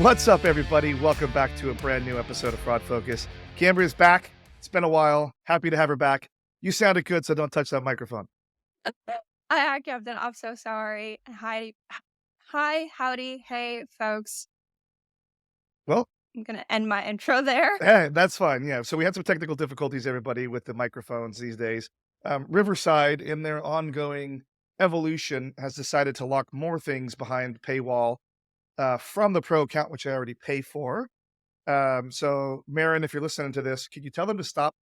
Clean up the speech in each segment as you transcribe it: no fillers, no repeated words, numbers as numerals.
What's up, everybody? Welcome back to a brand new episode of Fraud Focus. Cambria's back. It's been a while. Happy to have her back. You sounded good, so don't touch that microphone. Hi, Captain. I'm so sorry. Howdy, hey, folks. Well, I'm gonna end my intro there. that's fine. Yeah. So we had some technical difficulties, everybody, with the microphones these days. Riverside, in their ongoing evolution, has decided to lock more things behind paywall from the pro account, which I already pay for. So, Marin, if you're listening to this, can you tell them to stop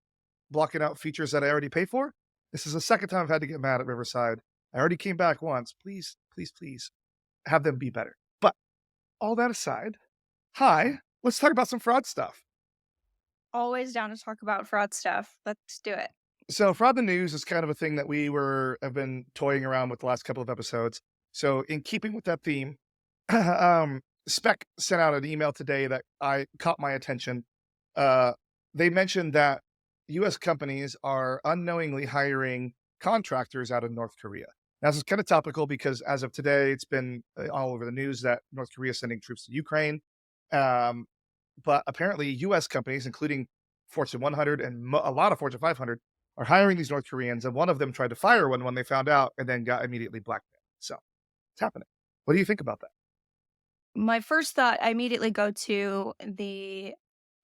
blocking out features that I already pay for? This is the second time I've had to get mad at Riverside. I already came back once. Please, please, please have them be better. But all that aside, hi, let's talk about some fraud stuff. Always down to talk about fraud stuff. Let's do it. So, fraud in the news is kind of a thing that have been toying around with the last couple of episodes. So, in keeping with that theme, Spec sent out an email today that I caught my attention. They mentioned that U.S. companies are unknowingly hiring contractors out of North Korea. Now, this is kind of topical because as of today, it's been all over the news that North Korea is sending troops to Ukraine. But apparently, U.S. companies, including Fortune 100 and a lot of Fortune 500, are hiring these North Koreans. And one of them tried to fire one when they found out and then got immediately blackmailed. So it's happening. What do you think about that? My first thought, I immediately go to the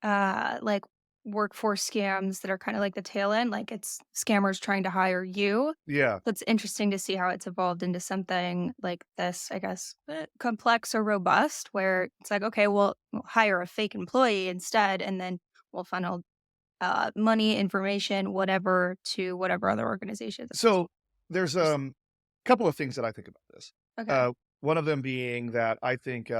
like workforce scams that are kind of like the tail end, like it's scammers trying to hire you. Yeah. So it's interesting to see how it's evolved into something like this, I guess, complex or robust, where it's like, okay, we'll hire a fake employee instead, and then we'll funnel money, information, whatever, to whatever other organizations. So there's a couple of things that I think about this. Okay. Uh, one of them being that I think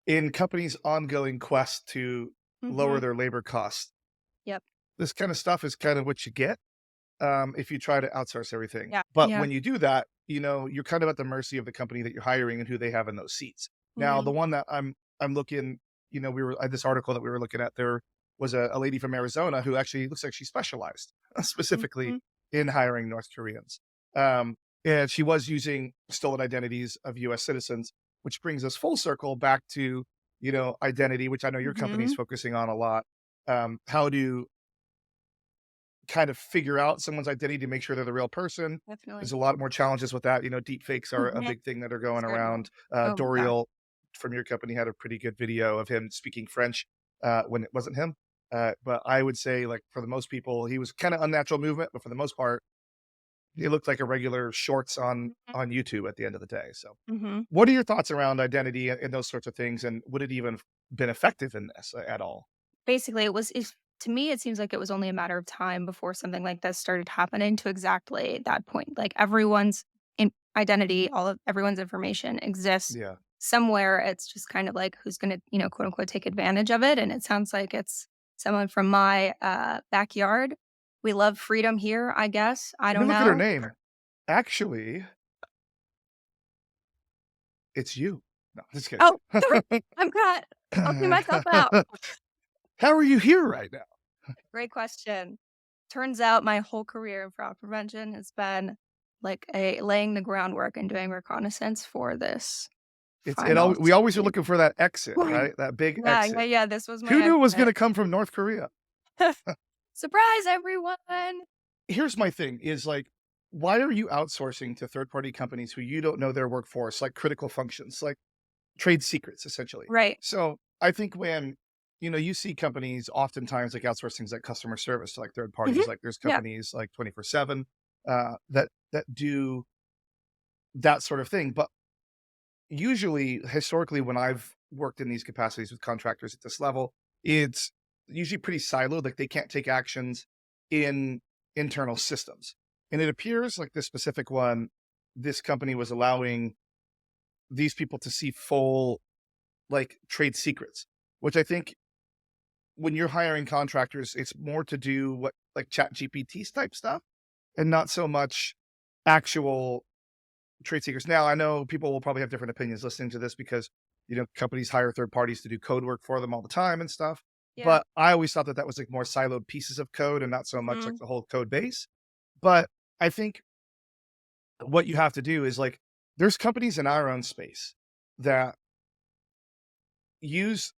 in companies' ongoing quest to lower Mm-hmm. their labor costs, Yep. this kind of stuff is kind of what you get if you try to outsource everything. Yeah. But Yeah. when you do that, you're kind of at the mercy of the company that you're hiring and who they have in those seats. Now, Mm-hmm. the one that I'm looking, we were at this article that we were looking at. There was a lady from Arizona who actually looks like she specialized specifically Mm-hmm. in hiring North Koreans. And she was using stolen identities of U.S. citizens, which brings us full circle back to, identity, which I know your company is Mm-hmm. focusing on a lot. How to kind of figure out someone's identity to make sure they're the real person. There's Definitely. a lot more challenges with that. Deepfakes are a Mhm. big thing that are going Terrible. around. Oh my gosh. Doriel from your company had a pretty good video of him speaking French when it wasn't him. But I would say, like, for the most people, he was kind of unnatural movement, but for the most part, he looked like a regular shorts on YouTube at the end of the day. So, Mm-hmm. what are your thoughts around identity and those sorts of things? And would it even been effective in this at all? Basically, to me, it seems like it was only a matter of time before something like this started happening to exactly that point. Like everyone's identity, everyone's information exists Yeah. somewhere. It's just kind of like who's going to, quote unquote, take advantage of it. And it sounds like it's someone from my backyard. We love freedom here, I guess. I Let me don't look at her know. name. Actually, it's you. No, just kidding. Oh, I'm not. I'll clean myself out. How are you here right now? Great question. Turns out my whole career in fraud prevention has been like a laying the groundwork and doing reconnaissance for this final We always are stage. looking for that exit, right? That big Yeah, yeah, exit. yeah. This was Who my knew it was exit. gonna come from North Korea? Surprise, everyone! Here's my thing is, like, why are you outsourcing to third-party companies who you don't know their workforce, like critical functions, like trade secrets, essentially? Right. So, I think when, you see companies oftentimes, like, outsource things like customer service to, like, third Hmm. parties, like, there's Yeah. companies like 24/7, that do that sort of thing, but usually, historically, when I've worked in these capacities with contractors at this level, it's usually pretty siloed. Like they can't take actions in internal systems. And it appears like this specific one, this company was allowing these people to see full like trade secrets, which I think when you're hiring contractors, it's more to do what like chat GPT's type stuff and not so much actual trade secrets. Now, I know people will probably have different opinions listening to this because, companies hire third parties to do code work for them all the time and stuff. Yeah. But I always thought that that was like more siloed pieces of code and not so much like Hmm. the whole code base. But I think what you have to do is like, there's companies in our own space that use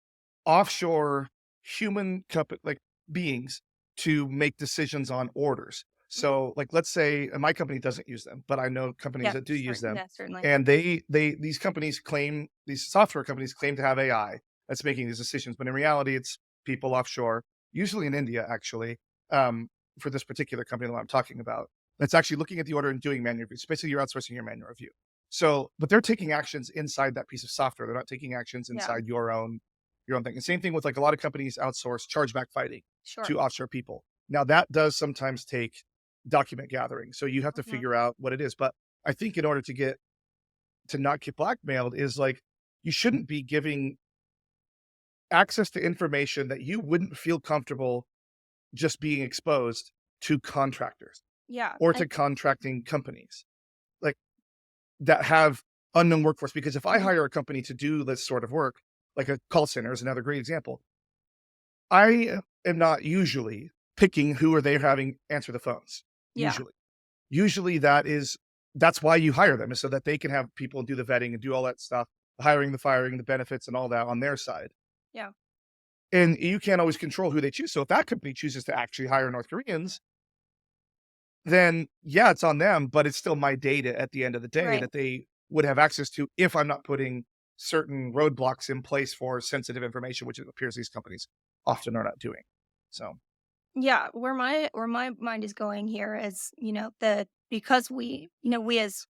offshore human like beings to make decisions on orders. Mhm. So, like, let's say my company doesn't use them, but I know companies Yeah, that do use them, yeah, certainly. and these companies claim these software companies claim to have AI that's making these decisions, but in reality, it's people offshore, usually in India, actually, um, for this particular company that I'm talking about. That's actually looking at the order and doing manual reviews. Basically, you're outsourcing your manual review. So, but they're taking actions inside that piece of software. They're not taking actions Yeah, inside your own thing. The same thing with like a lot of companies outsource chargeback fighting sure. to offshore people. Now that does sometimes take document gathering. So you have to Mhm. figure out what it is. But I think in order to not get blackmailed is like you shouldn't be giving access to information that you wouldn't feel comfortable just being exposed to contractors Yeah, or to and contracting companies like that have unknown workforce. Because if I mhm. hire a company to do this sort of work, like a call center is another great example, I am not usually picking who are they having answer the phones. Yeah, Usually, usually that's why you hire them is so that they can have people do the vetting and do all that stuff, the hiring, the firing, the benefits, and all that on their side. yeah, And you can't always control who they choose. So if that company chooses to actually hire North Koreans, then yeah, it's on them, but it's still my data at the end of the day right. that they would have access to if I'm not putting certain roadblocks in place for sensitive information, which it appears these companies often are not doing. So Yeah, where my mind is going here is, that because we as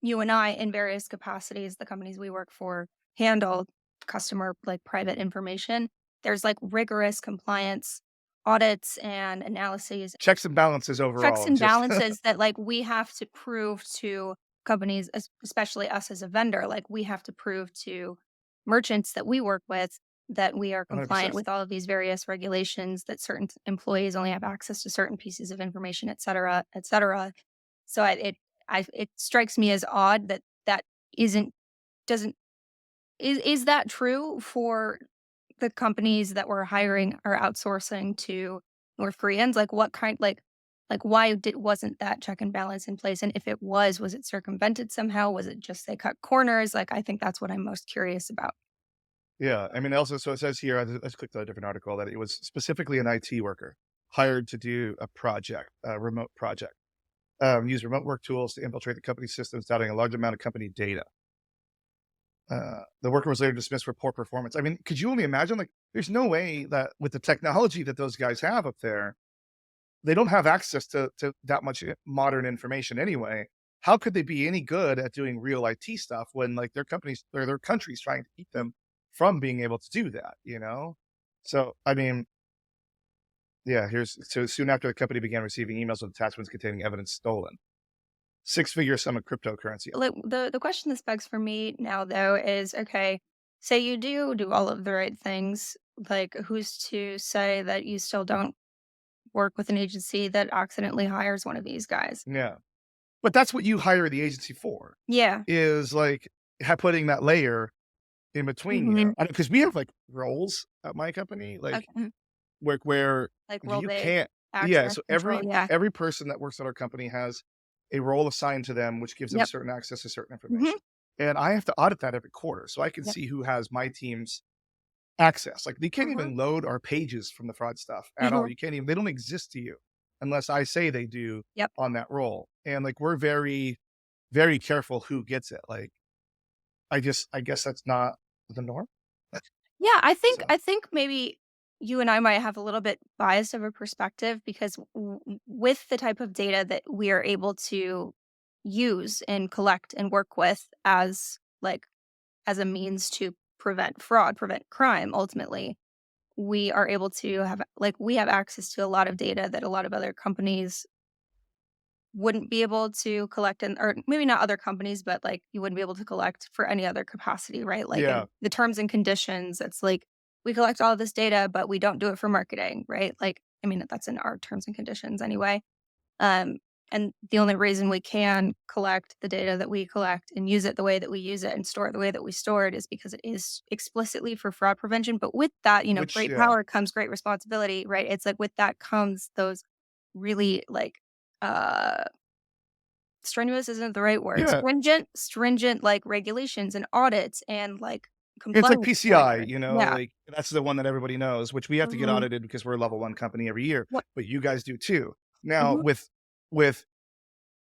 you and I in various capacities, the companies we work for handle customer like private information. There's like rigorous compliance audits and analyses, checks and balances checks overall, and just balances that like we have to prove to companies, especially us as a vendor, like we have to prove to merchants that we work with that we are compliant 100%. with all of these various regulations, that certain employees only have access to certain pieces of information, et cetera, et cetera. So it strikes me as odd that that isn't doesn't is that true for the companies that were hiring or outsourcing to North Koreans? Like, what kind like, why wasn't that check and balance in place? And if it was it circumvented somehow? Was it just they cut corners? Like, I think that's what I'm most curious about. Yeah, I mean, also, so it says here, I just clicked on a different article that it was specifically an IT worker hired to do a project, a remote project, use remote work tools to infiltrate the company systems, doubting a large amount of company data. The worker was later dismissed for poor performance. I mean, could you only imagine? Like, there's no way that with the technology that those guys have up there, they don't have access to that much modern information anyway. How could they be any good at doing real IT stuff when like their companies or their countries trying to keep them from being able to do that? So I mean, yeah. Here's so soon after the company began receiving emails with attachments containing evidence stolen, six-figure sum of cryptocurrency. Like, the question that begs for me now, though, is okay, say you do all of the right things, like, who's to say that you still don't work with an agency that accidentally hires one of these guys? Yeah, but that's what you hire the agency for. Yeah. Is like putting that layer in between Mhm. you. Because we have like roles at my company, like Okay. where Like you role-based can't. Yeah, access so control, yeah. every person that works at our company has a role assigned to them, which gives them Yep. certain access to certain Mhm. information. And I have to audit that every quarter so I can Yep. see who has my team's access. Like they can't Mhm. even load our pages from the fraud stuff at all. Mhm. You can't even they don't exist to you unless I say they do Yep. on that role. And like we're very, very careful who gets it. Like I guess that's not the norm. Yeah, I think So I think maybe you and I might have a little bit biased of a perspective because with the type of data that we are able to use and collect and work with as like as a means to prevent fraud, prevent crime ultimately, we are able to have like we have access to a lot of data that a lot of other companies wouldn't be able to collect, and or maybe not other companies, but, like, you wouldn't be able to collect for any other capacity, right? Like, yeah, in the terms and conditions, it's like, we collect all this data, but we don't do it for marketing, right? Like, I mean, that's in our terms and conditions anyway. Um, and the only reason we can collect the data that we collect and use it the way that we use it and store it the way that we store it is because it is explicitly for fraud prevention. But with that, which great yeah. power comes great responsibility, right? It's like with that comes those really like uh strenuous isn't the right word. Yeah, Stringent, like regulations and audits and like It's comply like with the PCI, standard. you know, Yeah. like that's the one that everybody knows, which we have to get Mhm. audited because we're a level one company every year, What but you guys do too. Now mhm. with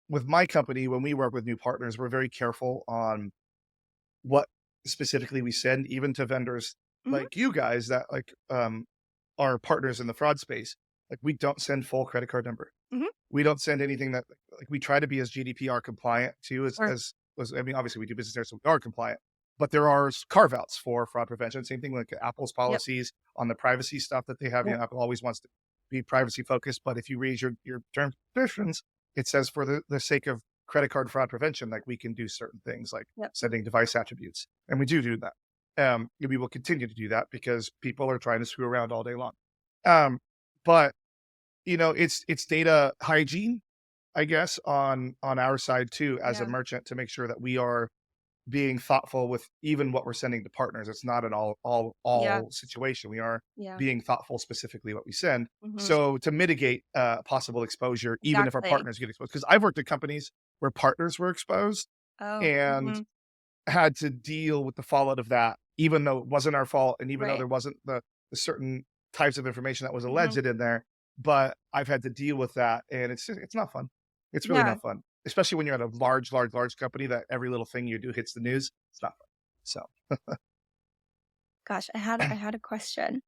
with my company, when we work with new partners, we're very careful on what specifically we send, even to vendors Mhm. like you guys that are partners in the fraud space. Like we don't send full credit card number. Mhm. We don't send anything that like we try to be as GDPR compliant too Or as I mean, obviously we do business there, so we are compliant. But there are carve outs for fraud prevention. Same thing like Apple's yep, policies on the privacy stuff that they have. You yep, know, Apple always wants to be privacy focused, but if you read your terms and conditions, it says for the sake of credit card fraud prevention, like we can do certain things like yep. sending device attributes, and we do that. And we will continue to do that because people are trying to screw around all day long. Um, but you know, it's data hygiene, I guess, on our side too, as a Yeah. merchant, to make sure that we are being thoughtful with even what we're sending to partners. It's not an Yeah. all situation. We are Yeah. being thoughtful specifically what we send. Mhm. So to mitigate possible exposure, even if our Exactly. partners get exposed, because I've worked at companies where partners were exposed Oh, and mhm. had to deal with the fallout of that, even though it wasn't our fault, and even though Right. there wasn't the certain types of information that was Mhm. alleged in there. But I've had to deal with that, and it's not fun. It's really Yeah. not fun, especially when you're at a large company that every little thing you do hits the news. It's not fun. So Gosh, I had a question.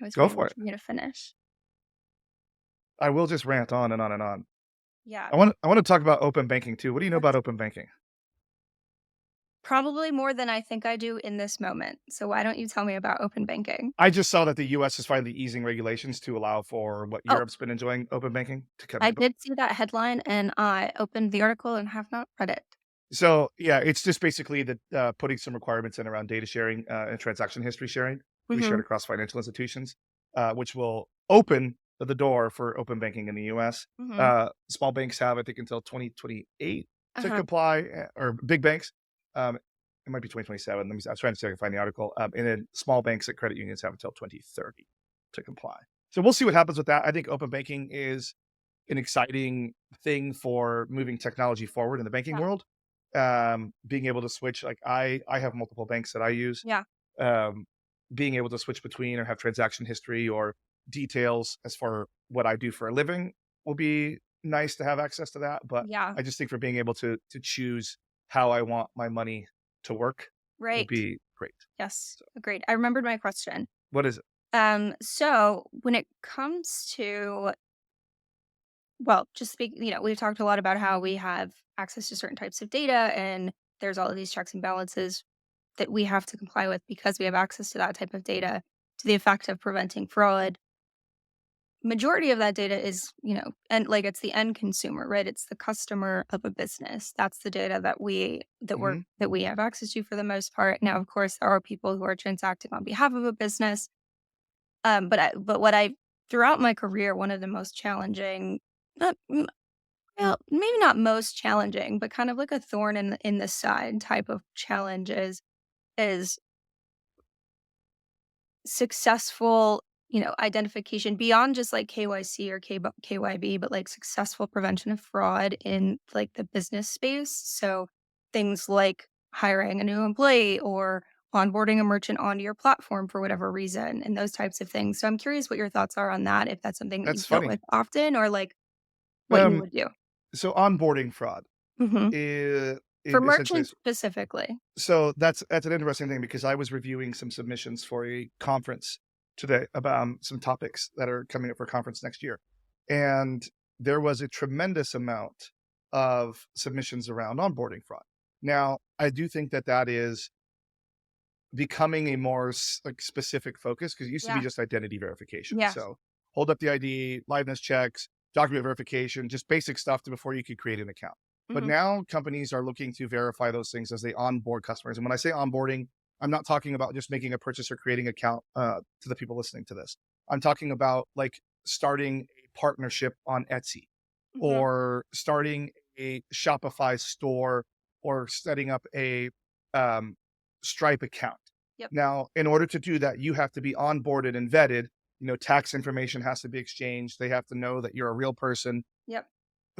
I was go waiting for it. for you to finish. I will just rant on and on and on. Yeah. I want to talk about open banking too. What do you know about That's open banking? probably more than I think I do in this moment. So why don't you tell me about open banking? I just saw that the US is finally easing regulations to allow for what Oh, Europe's been enjoying, open banking to come I in. did see that headline and I opened the article and have not read it. So yeah, it's just basically that putting some requirements in around data sharing and transaction history sharing to be shared Mhm. across financial institutions, which will open the door for open banking in the U.S. Mhm. Small banks have, I think, until 2028 to Uh-huh. comply, or big banks. Um, it might be 2027. I was trying to see if I can find the article. And then small banks at credit unions have until 2030 to comply. So we'll see what happens with that. I think open banking is an exciting thing for moving technology forward in the banking Yeah. world. Being able to switch, like I have multiple banks that I use. Yeah. Um, being able to switch between or have transaction history or details as for what I do for a living will be nice to have access to that. But Yeah. I just think for being able to choose how I want my money to work will Right. be great. Yes. So Agreed. I remembered my question. what is it? So when it comes to well, just speak, we've talked a lot about how we have access to certain types of data and there's all of these checks and balances that we have to comply with because we have access to that type of data to the effect of preventing fraud. Majority of that data is, and like it's the end consumer, right? It's the customer of a business. That's the data Hmm. that we have access to for the most part. Now, of course, there are people who are transacting on behalf of a business. But what I throughout my career, one of the most challenging, not well, maybe not most challenging, but kind of like a thorn in the side type of challenge is successful, identification beyond just like KYC or KYB, but like successful prevention of fraud in like the business space. So things like hiring a new employee or onboarding a merchant onto your platform for whatever reason and those types of things. So I'm curious what your thoughts are on that, if that's something that That's you've dealt funny. with often or like what you Um, would do. so onboarding fraud Hmm. is For essentially. merchants specifically. So that's an interesting thing because I was reviewing some submissions for a conference today about some topics that are coming up for conference next year. And there was a tremendous amount of submissions around onboarding fraud. Now, I do think that that is becoming a more like specific focus because it used to be Yeah. just identity verification. Yes. So hold up the ID, liveness checks, document verification, just basic stuff to before you could create an account. But Hmm. now companies are looking to verify those things as they onboard customers. And when I say onboarding, I'm not talking about just making a purchase or creating an account to the people listening to this. I'm talking about like starting a partnership on Etsy Hmm. or starting a Shopify store or setting up a um, Stripe account. Yep. Now, in order to do that, you have to be onboarded and vetted. You know, tax information has to be exchanged. They have to know that you're a real person, Yep.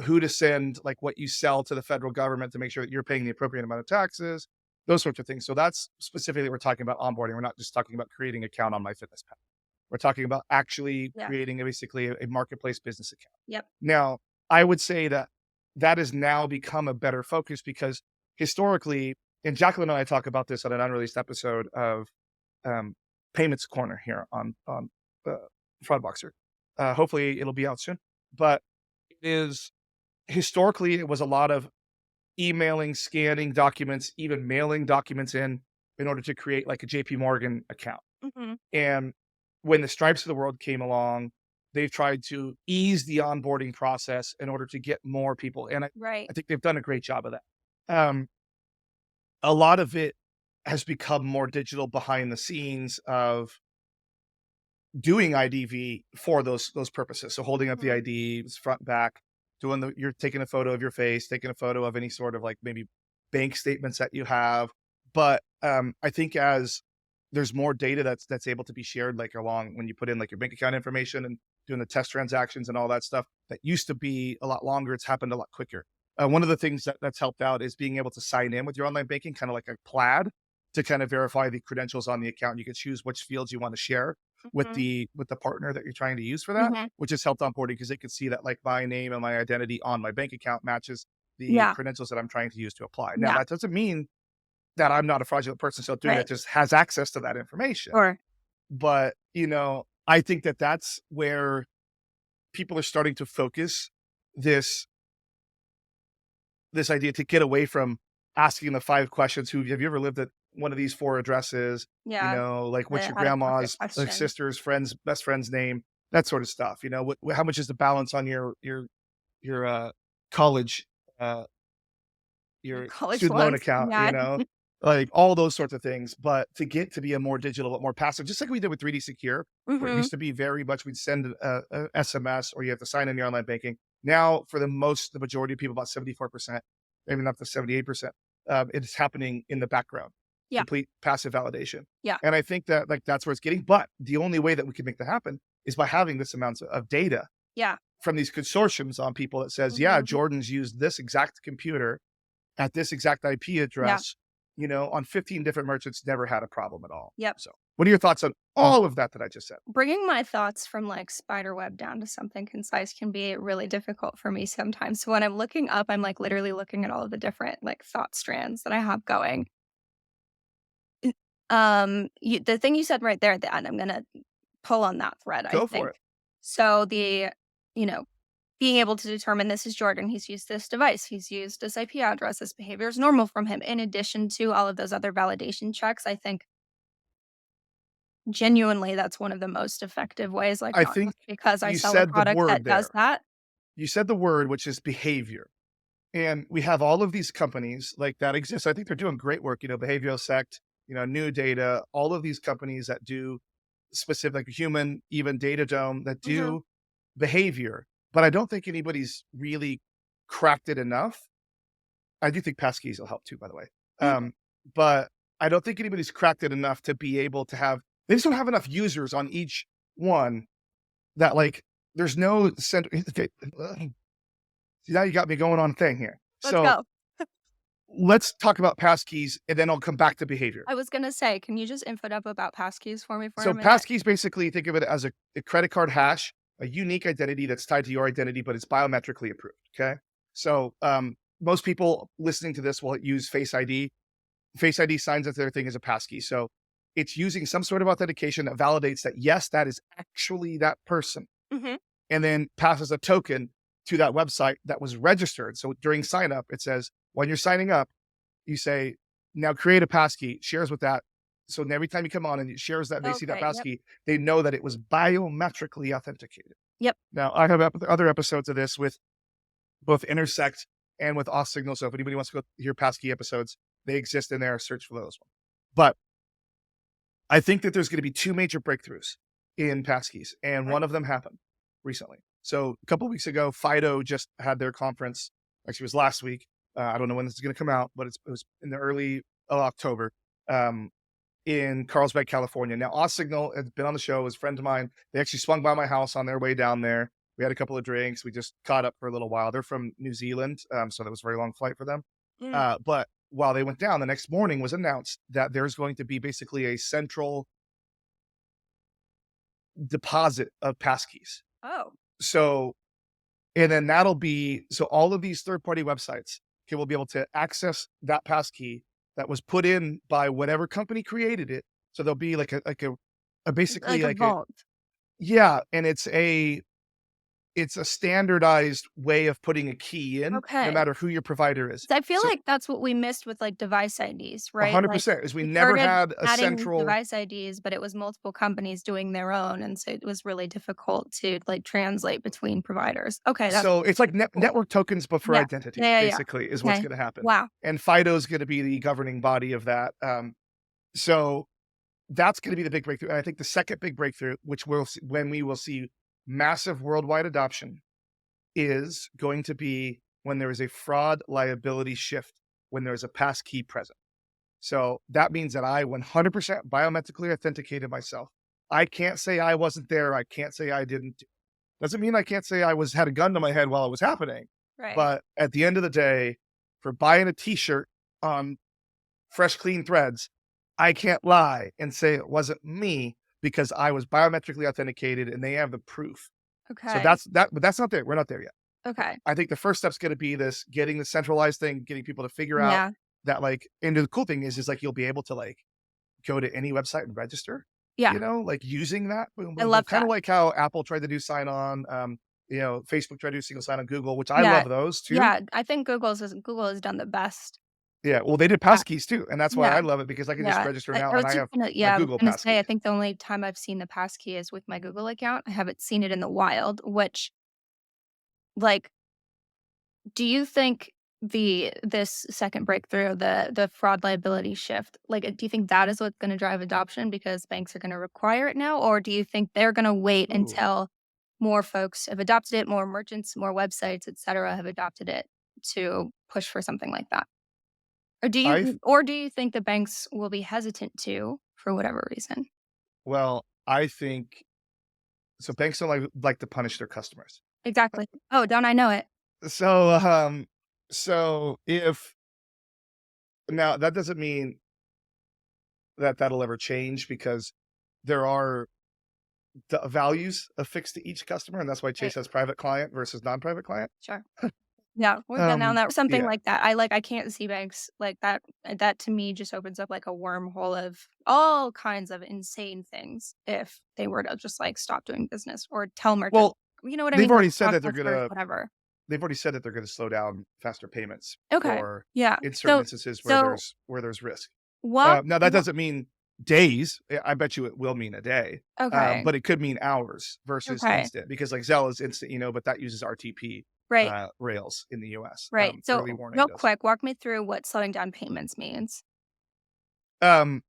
who to send, like what you sell to the federal government to make sure that you're paying the appropriate amount of taxes, those sorts of things. So that's specifically, we're talking about onboarding. We're not just talking about creating an account on MyFitnessPal. We're talking about actually Yeah. creating basically a marketplace business account. Yep. Now, I would say that that has now become a better focus because historically, and Jacqueline and I talk about this on an unreleased episode of um, Payments Corner here on uh, Fraudboxer. Hopefully, it'll be out soon. But it is historically, it was a lot of emailing, scanning documents, even mailing documents in order to create like a JP Morgan account. Mhm. And when the Stripes of the world came along, they've tried to ease the onboarding process in order to get more people. And Right. I think they've done a great job of that. Um, a lot of it has become more digital behind the scenes of doing IDV for those purposes. So holding up the Mhm. ID front back, doing you're taking a photo of your face, taking a photo of any sort of like maybe bank statements that you have. But I think as there's more data that's able to be shared, like along when you put in like your bank account information and doing the test transactions and all that stuff, that used to be a lot longer. It's happened a lot quicker. One of the things that's helped out is being able to sign in with your online banking, kind of like a plaid, to kind of verify the credentials on the account. You can choose which fields you want to share Mhm. with the partner that you're trying to use for that, Mhm. which has helped onboarding because they can see that like my name and my identity on my bank account matches the Yeah. credentials that I'm trying to use to apply. Now, Yeah. that doesn't mean that I'm not a fraudulent person still doing Right. it, just has access to that information. Or But, I think that that's where people are starting to focus this this idea to get away from asking the 5 questions. Who have you ever lived at one of these 4 addresses? yeah, Like what's the your out of pocket grandma's, like, question. sister's friend's best friend's name, that sort of stuff. How much is the balance on your college, uh, Your your college student loan loans. account, Yeah. like all those sorts of things. But to get to be a more digital, more passive, just like we did with 3D Secure, where it Mhm. used to be very much we'd send a SMS or you have to sign in your online banking. Now, for the majority of people, about 74%, maybe up to 78%, it's happening in the background, Yeah. complete passive validation. Yeah. And I think that like that's where it's getting. But the only way that we can make that happen is by having this amount of data Yeah. from these consortiums on people that says, yeah, Mhm. Jordan's used this exact computer at this exact IP Yeah. address, on 15 different merchants, never had a problem at all. Yep. So, what are your thoughts on all of that I just said? Bringing my thoughts from like spiderweb down to something concise can be really difficult for me sometimes. So when I'm looking up, I'm like literally looking at all of the different like thought strands that I have going. The thing you said right there at the end, I'm gonna pull on that thread, I Go for think. it. So you know, being able to determine this is Jordan, he's used this device, he's used this IP address, this behavior is normal from him, in addition to all of those other validation checks, I think genuinely that's one of the most effective ways, like, I not think just because I you sell a said the product word that does there. that. You said the word, which is behavior. And we have all of these companies like that exist. I think they're doing great work, behavioral sect, new data, all of these companies that do specific like human, even data dome that Mhm. do behavior. But I don't think anybody's really cracked it enough. I do think passkeys will help too, by the way. Mm, But I don't think anybody's cracked it enough to be able to have. They just don't have enough users on each one that like. There's no center. Okay, see, now you got me going on a thing here. let's So go. let's talk about passkeys, and then I'll come back to behavior. I was gonna say, can you just info up about passkeys for me for So a minute? passkeys basically think of it as a credit card hash, a unique identity that's tied to your identity, but it's biometrically approved. Okay. So most people listening to this will use Face ID. Face ID signs that their thing is a passkey. So it's using some sort of authentication that validates that, yes, that is actually that person, Mhm. and then passes a token to that website that was registered. So during sign up, it says, when you're signing up, you say, now create a passkey, shares with that. So every time you come on and it shares that, and they see that Okay, yep. passkey, they know that it was biometrically authenticated. Yep. Now, I have other episodes of this with both Intersect and with Off Signal. So if anybody wants to go hear passkey episodes, they exist in there. Search for those ones. But I think that there's going to be 2 major breakthroughs in passkeys, and Right. one of them happened recently. So a couple of weeks ago, Fido just had their conference. Actually, it was last week. I don't know when this is going to come out, but it was in the early October um, in Carlsbad, California. Now, Oz Signal has been on the show. Was a friend of mine. They actually swung by my house on their way down there. We had a couple of drinks. We just caught up for a little while. They're from New Zealand, so that was a very long flight for them. Mm. But while they went down, the next morning was announced that there's going to be basically a central deposit of passkeys. Oh, So, and then that'll be so all of these third party websites will be able to access that passkey that was put in by whatever company created it. So there'll be a basically like a like a vault. yeah, and it's a standardized way of putting a key in, no Okay. matter who your provider is. 'Cause I feel So like that's what we missed with, like, device IDs, right? Like, 100% is we we never started had a adding central. device IDs, but it was multiple companies doing their own, and so it was really difficult to, like, translate between providers. Okay, that's So it's like cool. network tokens, but for Yeah. identity, Yeah, yeah, yeah. basically, is what's Okay. going to happen. Wow. And FIDO is going to be the governing body of that. So that's going to be the big breakthrough. And I think the second big breakthrough, which we'll see, when we will see massive worldwide adoption, is going to be when there is a fraud liability shift, when there's a pass key present. So that means that I 100% biometrically authenticated myself. I can't say I wasn't there. I can't say I didn't. Doesn't mean I can't say I was had a gun to my head while it was happening. Right. But at the end of the day, for buying a T-shirt on Fresh Clean Threads, I can't lie and say it wasn't me because I was biometrically authenticated and they have the proof. So Okay. but that's not there. We're not there yet. Okay. I think the first step's going to be this getting the centralized thing, getting people to figure out Yeah. that like, and the cool thing is like you'll be able to like go to any website and register, Yeah. like using that. Boom, I boom, boom. love Kind of that. like how Apple tried to do sign on, Facebook tried to do single sign on Google, which I Yeah. love those too. Yeah. I think Google has done the best. Yeah. Well, they did Yeah. passkeys too. And that's why Yeah. I love it because I can just Yeah. register I now I and was I just have gonna my I was Google gonna say, I passkey. think the only time I've seen the passkey is with my Google account. I haven't seen it in the wild, which, like, do you think this second breakthrough, the fraud liability shift, like, do you think that is what's gonna drive adoption because banks are gonna require it now? Or do you think they're gonna wait Ooh. until more folks have adopted it, more merchants, more websites, etcetera, have adopted it to push for something like that? I, Or do you think the banks will be hesitant to, for whatever reason? I think so. Banks don't like to punish their customers. Exactly. Oh, don't I know it? So, so if now that doesn't mean that that'll ever change because there are the values affixed to each customer, and that's why Chase Right. has private client versus non-private client. Sure. Yeah, we've been down that something Yeah. like that. I can't see banks like that. That to me just opens up like a wormhole of all kinds of insane things if they were to just like stop doing business or tell merchants, Well, you know what I they've mean? Like already said that they're processors, gonna whatever. they've already said that they're gonna slow down faster payments Okay. for Yeah. in certain So instances so where there's risk. what Now that what doesn't mean days. I bet you it will mean a day, okay. but it could mean hours versus Okay. instant because like Zelle is instant, but that uses RTP Right. rails in the US. Right. Early So warning real does. quick, walk me through what slowing down payments means. Um,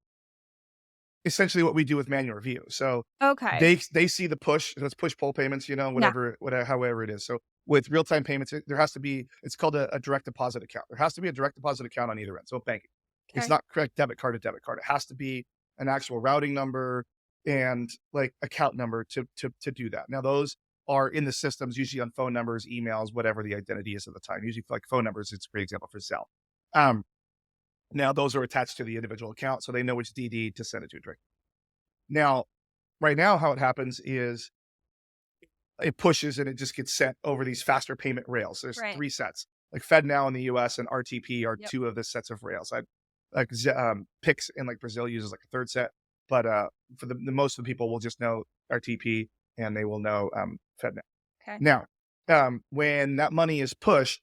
Essentially what we do with manual review. So Okay. they see the push, so it's push pull payments, Yeah. whatever, however it is. So with real time payments, there has to be. It's called a direct deposit account. There has to be a direct deposit account on either end. So banking, it's Okay. not correct debit card to debit card. It has to be an actual routing number and like account number to do that. Now those are in the systems usually on phone numbers, emails, whatever the identity is at the time. Usually for like phone numbers, it's a great example for Zelle. Um, Now those are attached to the individual account, so they know which DD to send it to direct. Now, right now, how it happens is it pushes and it just gets sent over these faster payment rails. There's Right. three sets, like FedNow in the US and RTP are Yep. two of the sets of rails. I like Pix in like Brazil uses like a third set, but for the most of the people will just know RTP and they will know FedNow. Okay. Now, when that money is pushed,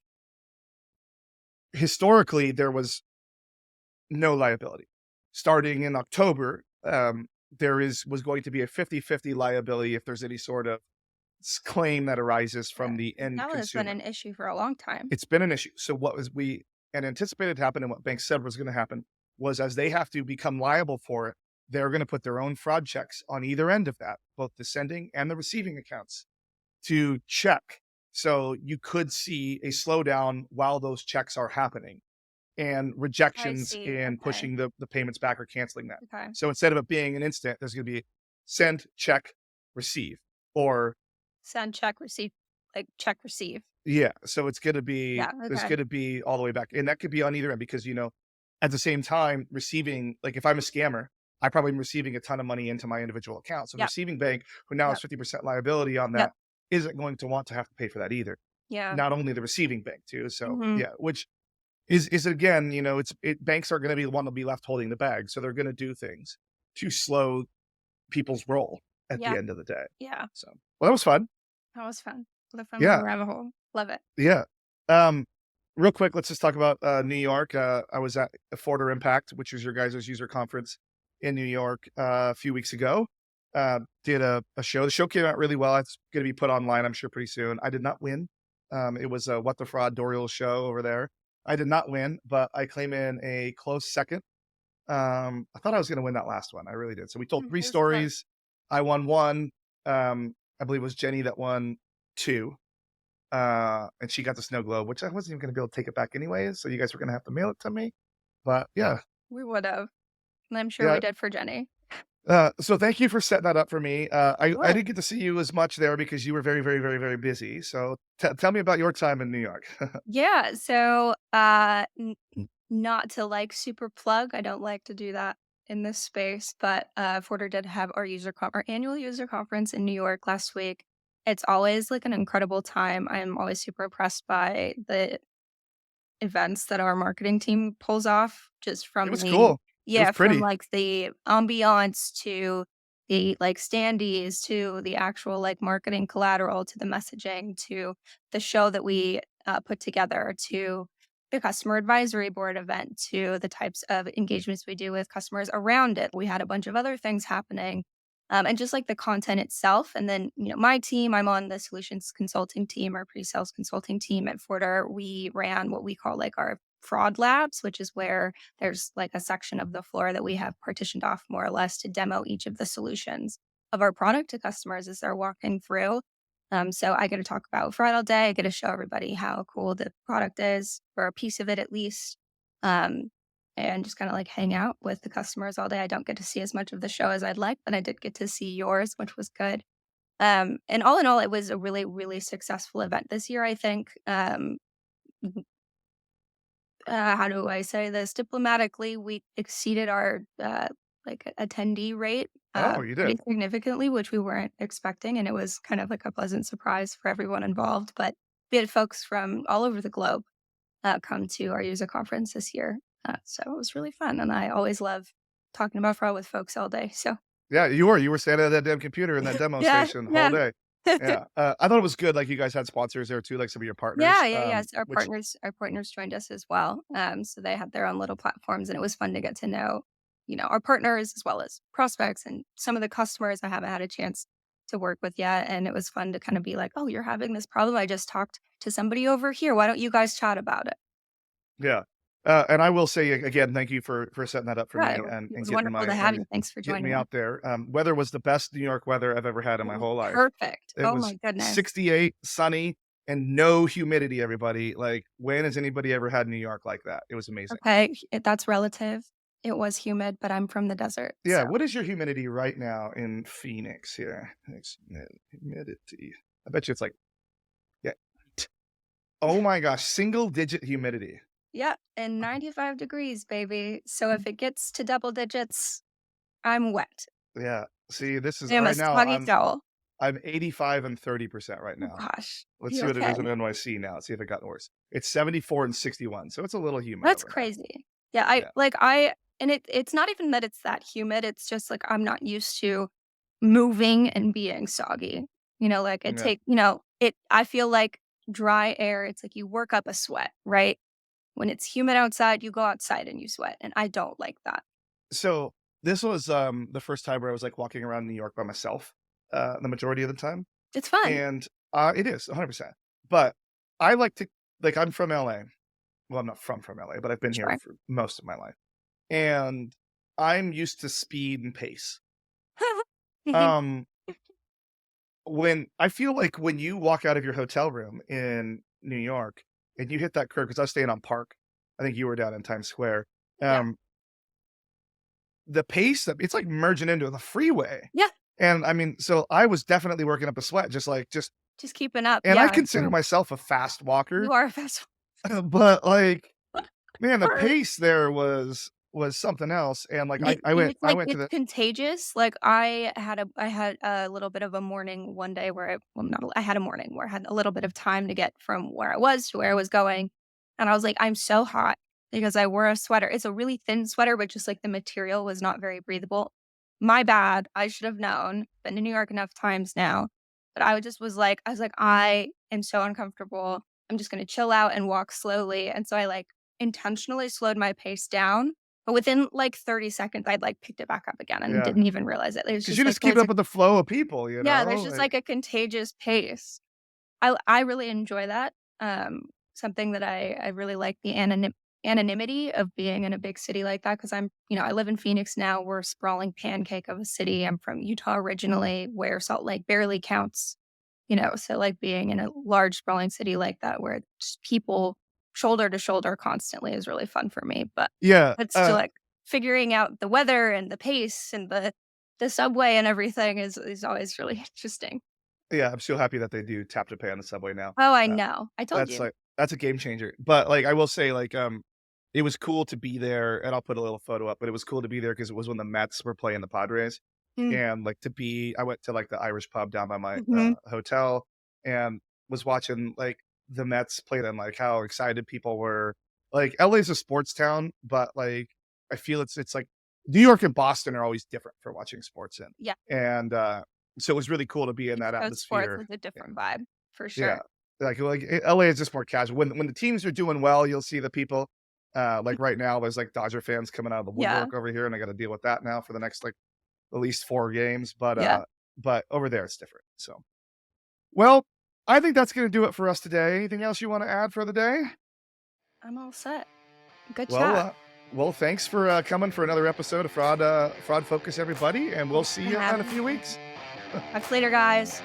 historically there was no liability. Starting in October, was going to be a 50-50 liability if there's any sort of claim that arises from Yeah. the end That has been consumer. an issue for a long time. It's been an issue. So what was we and anticipated to happen and what banks said was going to happen was as they have to become liable for it, they're going to put their own fraud checks on either end of that, both the sending and the receiving accounts to check. So you could see a slowdown while those checks are happening and I rejections see. in Okay. pushing the payments back or canceling that. Okay. So instead of it being an instant, there's going to be send, check, receive, or Send, check, receive, like check, receive. yeah. So it's going to be Yeah. there's Okay. going to be all the way back, and that could be on either end because at the same time receiving, like, if I'm a scammer, I probably am receiving a ton of money into my individual account. So the Yep. receiving bank, who now has Yep. 50% liability on Yep. that, isn't going to want to have to pay for that either. Yeah. Not only the receiving bank too. So Mhm. yeah, which is again, banks are going to be the one to be left holding the bag. So they're going to do things to slow people's roll at the Yeah. end of the day. Yeah. So well, that was fun. That was fun. The fun little Yeah. rabbit hole. Love it. Yeah. Um, real quick, let's just talk about New York. I was at Forder Impact, which is your guys' user conference in New York a few weeks ago. Did a show. The show came out really well. It's going to be put online, I'm sure, pretty soon. I did not win. It was a What the Fraud Dorial show over there. I did not win, but I came in a close second. I thought I was going to win that last one. I really did. So we told Mm, three it was close. stories. I won one. I believe it was Jenny that won two. And she got the snow globe, which I wasn't even gonna be able to take it back anyways, so you guys were gonna have to mail it to me. But yeah, We would have. And I'm sure we yeah. did for Jenny. So thank you for setting that up for me. I Sure. didn't get to see you as much there because you were very, very, very, very busy. So tell me about your time in New York. Yeah. So, not to like super plug, I don't like to do that in this space, but Forder did have our annual user conference in New York last week. It's always like an incredible time. I'm always super impressed by the events that our marketing team pulls off just It from was cool. It was from pretty. like the ambiance to the like standees to the actual like marketing collateral to the messaging to the show that we put together to the customer advisory board event to the types of engagements we do with customers around it. We had a bunch of other things happening. And just like the content itself. And then, my team, I'm on the solutions consulting team, our pre sales consulting team at Forder. We ran what we call like our fraud labs, which is where there's like a section of the floor that we have partitioned off more or less to demo each of the solutions of our product to customers as they're walking through. So I get to talk about fraud all day. I get to show everybody how cool the product is, or a piece of it at least. Um, and just kind of like hang out with the customers all day. I don't get to see as much of the show as I'd like, but I did get to see yours, which was good. And all in all, it was a really, really successful event this year, I think. How do I say this diplomatically? We exceeded our like attendee rate Oh, you pretty did. significantly, which we weren't expecting, and it was kind of like a pleasant surprise for everyone involved. But we had folks from all over the globe come to our user conference this year, so it was really fun, and I always love talking about fraud with folks all day. So Yeah, you were standing at that damn computer in that demo yeah, station the whole yeah. day. Yeah. I thought it was good, like, you guys had sponsors there too, like some of your partners, Yeah, yeah, yes. which Our partners joined us as well. So they had their own little platforms, and it was fun to get to know, our partners as well as prospects and some of the customers I haven't had a chance to work with yet. And it was fun to kind of be like, "Oh, you're having this problem. I just talked to somebody over here. Why don't you guys chat about it?" yeah. And I will say again, thank you for setting that up for Yeah, me and it was getting wonderful to have you. Thanks for getting me joining us. out there. Weather was the best New York weather I've ever had in It my was whole life. perfect. It Oh was my goodness. 68, sunny, and no humidity, everybody. Like, when has anybody ever had New York like that? It was amazing. Okay, that's relative. It was humid, but I'm from the desert, Yeah, so what is your humidity right now in Phoenix here? Humidity. I bet you it's like, yeah. Oh my gosh, single digit humidity. yeah, and 95 degrees, baby. So if it gets to double digits, I'm wet. Yeah. See, this I is am a right now soggy towel. I'm 85 and 30% right Oh now. gosh. Let's You see what it okay? is in NYC now. Let's see if it got worse. It's 74 and 61, so it's a little humid That's over here. crazy. Yeah, Yeah. and it's not even that it's that humid, it's just, like, I'm not used to moving and being soggy. Like, Yeah. I feel like dry air, it's like you work up a sweat, right? When it's humid outside, you go outside and you sweat, and I don't like that. So this was the first time where I was like walking around New York by myself, the majority of the time. It's fun. And it is 100%. But I like to, like, I'm from LA. Well, I'm not from LA, but I've been here Sure. for most of my life. And I'm used to speed and pace. Um, when I feel like when you walk out of your hotel room in New York and you hit that curve, because I was staying on Park, I think you were down in Times Square. Yeah. Um, the pace that it's like merging into the freeway. Yeah, And I mean, so I was definitely working up a sweat, just, just keeping up. and I Yeah, consider myself a fast walker, you are a vessel. but like, Man, the Or pace there was something else, and, like, I went it's I like went to it's the contagious. Like, I had a little bit of a morning one day where not I had a morning where I had a little bit of time to get from where I was to where I was going, and I was like, "I'm so hot," because I wore a sweater. It's a really thin sweater, but just, like, the material was not very breathable. My bad, I should have known. Been to New York enough times now, but I was like, "I am so uncomfortable. I'm just gonna chill out and walk slowly," and so I, like, intentionally slowed my pace down, but within, like, 30 seconds, I'd, like, picked it back up again and yeah, didn't even realize it. There's 'cause you just, like just keep there's up a with the flow of people, yeah, there's just, like like, a contagious pace. I really enjoy that. Something that I really like the anonymity of being in a big city like that, because I live in Phoenix now. We're a sprawling pancake of a city. I'm from Utah originally, where Salt Lake barely counts, so, like, being in a large sprawling city like that where just people shoulder to shoulder constantly is really fun for me, but yeah, it's still, like, figuring out the weather and the pace and the subway and everything is always really interesting. yeah, I'm so happy that they do tap to pay on the subway now. Oh, I Uh, know. I told that's, you. like that's a game changer, but, like, I will say, like, it was cool to be there, and I'll put a little photo up, but it was cool to be there because it was when the Mets were playing the Padres, Mm, and, like, I went to, like, the Irish pub down by my, mhm. hotel and was watching, like, the Mets play and, like, how excited people were. Like, LA is a sports town, but, like, I feel it's like New York and Boston are always different for watching sports in, Yeah, and, so it was really cool to be in East that Coast sports atmosphere. is a Yeah. different vibe, for Yeah. sure. LA is just more casual. When the teams are doing well, you'll see the people, like, right now, there's, like, Dodger fans coming out of the Yeah, woodwork over here, and I gotta deal with that now for the next, like, at least 4 games, yeah. but over there, it's different, so. Well, I think that's gonna do it for us today. Anything else you wanna add for the day? I'm all set. Good Well, chat. thanks for, coming for another episode of Fraud Focus, everybody, and we'll Thanks see for you in a having few me. weeks. Talk to you later, guys.